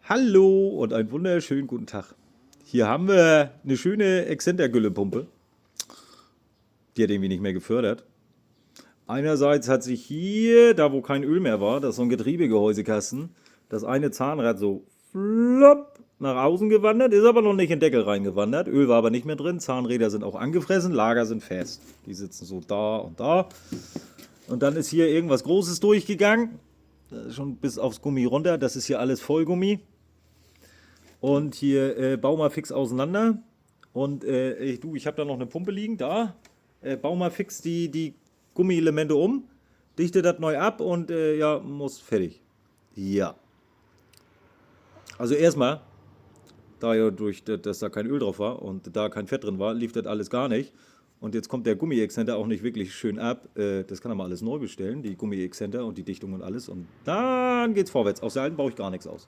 Hallo und einen wunderschönen guten Tag. Hier haben wir eine schöne Exzentergüllepumpe. Die hat irgendwie nicht mehr gefördert. Einerseits hat sich hier, da wo kein Öl mehr war, das ist so ein Getriebegehäusekasten, das eine Zahnrad so flopp nach außen gewandert, ist aber noch nicht in den Deckel reingewandert. Öl war aber nicht mehr drin, Zahnräder sind auch angefressen, Lager sind fest. Die sitzen so da und da. Und dann ist hier irgendwas Großes durchgegangen, schon bis aufs Gummi runter. Das ist hier alles Vollgummi. Und hier bau mal fix auseinander. Und ich habe da noch eine Pumpe liegen, da. Bau mal fix die Gummielemente um, dichte das neu ab und ja, muss fertig. Ja. Also erstmal, da ja durch, dass da kein Öl drauf war und da kein Fett drin war, lief das alles gar nicht. Und jetzt kommt der Gummi-Exzenter auch nicht wirklich schön ab. Das kann er mal alles neu bestellen, die Gummi-Exzenter und die Dichtung und alles. Und dann geht's vorwärts. Aus der alten baue ich gar nichts aus.